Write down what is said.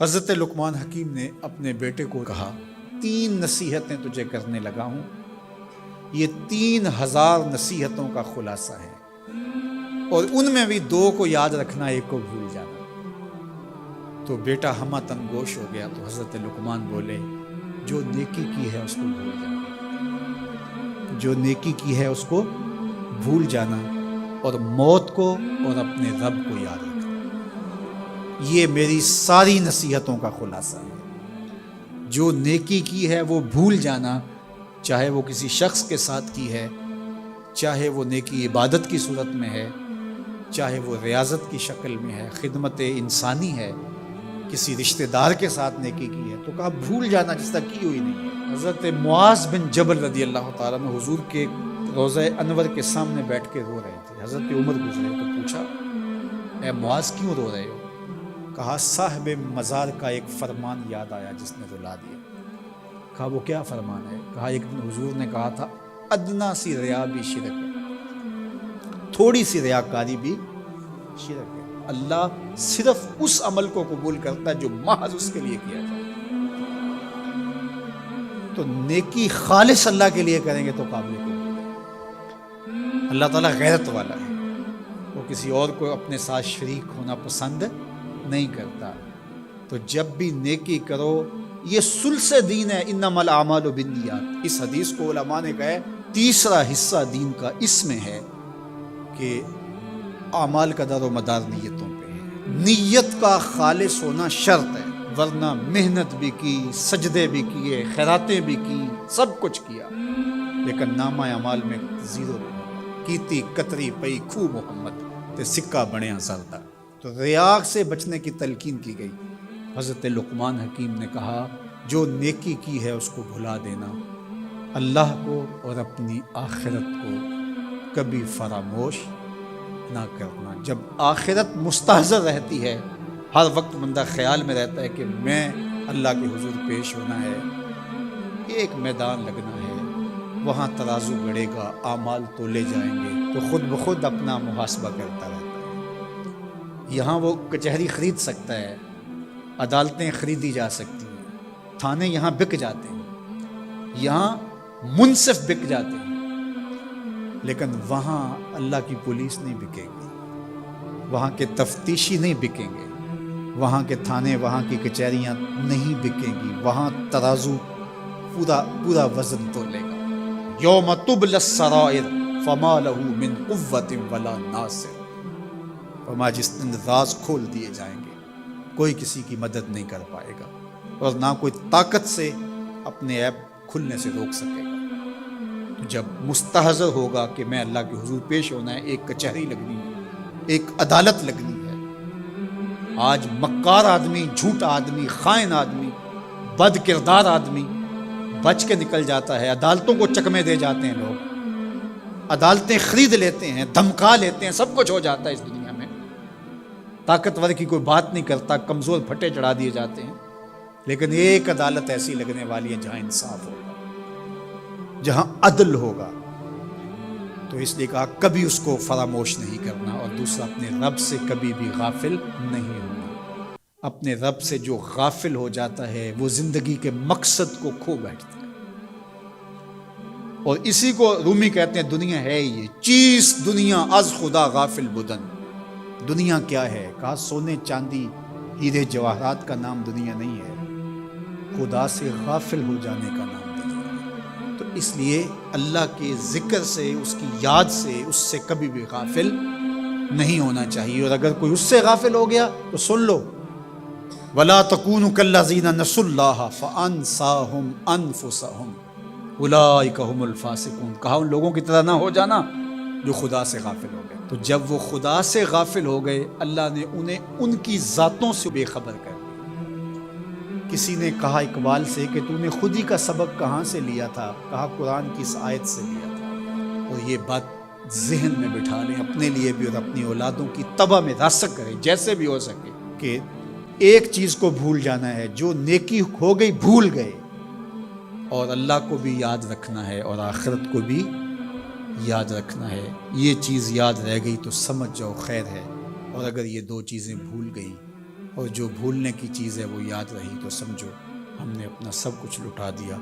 حضرت لقمان حکیم نے اپنے بیٹے کو کہا 3 نصیحتیں تجھے کرنے لگا ہوں، یہ 3000 نصیحتوں کا خلاصہ ہے، اور ان میں بھی 2 کو یاد رکھنا، 1 کو بھول جانا۔ تو بیٹا ہمہ تنگوش ہو گیا، تو حضرت لقمان بولے جو نیکی کی ہے اس کو بھول جانا، جو نیکی کی ہے اس کو بھول جانا، اور موت کو اور اپنے رب کو یاد رکھنا۔ یہ میری ساری نصیحتوں کا خلاصہ ہے۔ جو نیکی کی ہے وہ بھول جانا، چاہے وہ کسی شخص کے ساتھ کی ہے، چاہے وہ نیکی عبادت کی صورت میں ہے، چاہے وہ ریاضت کی شکل میں ہے، خدمت انسانی ہے، کسی رشتہ دار کے ساتھ نیکی کی ہے، تو کہا بھول جانا جس طرح کی ہوئی نہیں ہے۔ حضرت معاذ بن جبل رضی اللہ تعالیٰ عنہ حضور کے روضہ انور کے سامنے بیٹھ کے رو رہے تھے۔ حضرت عمر گزرے تو پوچھا اے معاذ کیوں رو رہے ہو؟ کہا صاحب مزار کا ایک فرمان یاد آیا جس نے رلا دیا۔ کہا وہ کیا فرمان ہے؟ کہا ایک دن حضور نے کہا تھا ادنا سی ریا بھی شرک ہے، تھوڑی سی ریاکاری بھی شرک ہے۔ اللہ صرف اس عمل کو قبول کرتا ہے جو محض اس کے لیے کیا جائے۔ تو نیکی خالص اللہ کے لیے کریں گے تو قابل قبول ہے۔ اللہ تعالیٰ غیرت والا ہے، وہ کسی اور کو اپنے ساتھ شریک ہونا پسند نہیں کرتا۔ تو جب بھی نیکی کرو، یہ ثلث دین ہے، انما الاعمال بالنیات۔ اس حدیث کو علماء نے کہا ہے تیسرا حصہ دین کا اس میں ہے کہ اعمال کا دار و مدار نیتوں پہ ہے۔ نیت کا خالص ہونا شرط ہے، ورنہ محنت بھی کی، سجدے بھی کیے، خیراتیں بھی کی، سب کچھ کیا، لیکن نامہ اعمال میں 0 کیتی کتری پئی خو محمد تے سکہ بنیا زردہ۔ تو ریا سے بچنے کی تلقین کی گئی۔ حضرت لقمان حکیم نے کہا جو نیکی کی ہے اس کو بھلا دینا، اللہ کو اور اپنی آخرت کو کبھی فراموش نہ کرنا۔ جب آخرت مستحضر رہتی ہے، ہر وقت بندہ خیال میں رہتا ہے کہ میں اللہ کے حضور پیش ہونا ہے، ایک میدان لگنا ہے، وہاں ترازو گڑے گا، اعمال تولے جائیں گے، تو خود بخود اپنا محاسبہ کرتا رہتا ہے۔ یہاں وہ کچہری خرید سکتا ہے، عدالتیں خریدی جا سکتی ہیں، تھانے یہاں بک جاتے ہیں، یہاں منصف بک جاتے ہیں، لیکن وہاں اللہ کی پولیس نہیں بکے گی، وہاں کے تفتیشی نہیں بکیں گے، وہاں کے تھانے، وہاں کی کچہریاں نہیں بکیں گی، وہاں ترازو پورا وزن تولے گا۔ یوم تبلی السرائر فما لہ من قوت ولا ناصر۔ فرمایا جس دن راز کھول دیے جائیں گے، کوئی کسی کی مدد نہیں کر پائے گا، اور نہ کوئی طاقت سے اپنے عیب کھلنے سے روک سکے گا۔ جب مستحضر ہوگا کہ میں اللہ کے حضور پیش ہونا ہے، ایک کچہری لگنی ہے، ایک عدالت لگنی ہے۔ آج مکار آدمی، جھوٹا آدمی، خائن آدمی، بد کردار آدمی بچ کے نکل جاتا ہے، عدالتوں کو چکمے دے جاتے ہیں لوگ، عدالتیں خرید لیتے ہیں، دھمکا لیتے ہیں، سب کچھ ہو جاتا ہے اس دنیا میں۔ طاقتور کی کوئی بات نہیں کرتا، کمزور پھٹے چڑھا دیے جاتے ہیں، لیکن ایک عدالت ایسی لگنے والی ہے جہاں انصاف ہوگا، جہاں عدل ہوگا۔ تو اس لیے کہا کبھی اس کو فراموش نہیں کرنا، اور دوسرا اپنے رب سے کبھی بھی غافل نہیں ہونا۔ اپنے رب سے جو غافل ہو جاتا ہے وہ زندگی کے مقصد کو کھو بیٹھتا ہے، اور اسی کو رومی کہتے ہیں دنیا ہے یہ چیز، دنیا از خدا غافل بدن۔ دنیا کیا ہے؟ کہا سونے چاندی ہیرے جواہرات کا نام دنیا نہیں ہے، خدا سے غافل ہو جانے کا نام دنیا ہے۔ تو اس لیے اللہ کے ذکر سے، اس کی یاد سے، اس سے کبھی بھی غافل نہیں ہونا چاہیے، اور اگر کوئی اس سے غافل ہو گیا تو سن لو وَلَا تَكُونُوا كَالَّذِينَ نَسُوا اللَّهَ فَأَنسَاهُمْ أَنفُسَهُمْ أُولَٰئِكَ هُمُ الْفَاسِقُونَ۔ کہا ان لوگوں کی طرح نہ ہو جانا جو خدا سے غافل ہو گئے۔ تو جب وہ خدا سے غافل ہو گئے، اللہ نے انہیں ان کی ذاتوں سے بے خبر کر دیا۔ کسی نے کہا اقبال سے کہ تو نے خود ہی کا سبق کہاں سے لیا تھا؟ کہا قرآن کی اس آیت سے لیا تھا۔ اور یہ بات ذہن میں بٹھا لیں، اپنے لیے بھی اور اپنی اولادوں کی طبع میں راسخ کریں جیسے بھی ہو سکے، کہ ایک چیز کو بھول جانا ہے، جو نیکی ہو گئی بھول گئے، اور اللہ کو بھی یاد رکھنا ہے اور آخرت کو بھی یاد رکھنا ہے۔ یہ چیز یاد رہ گئی تو سمجھ جاؤ خیر ہے، اور اگر یہ 2 چیزیں بھول گئی اور جو بھولنے کی چیز ہے وہ یاد رہی تو سمجھو ہم نے اپنا سب کچھ لٹا دیا۔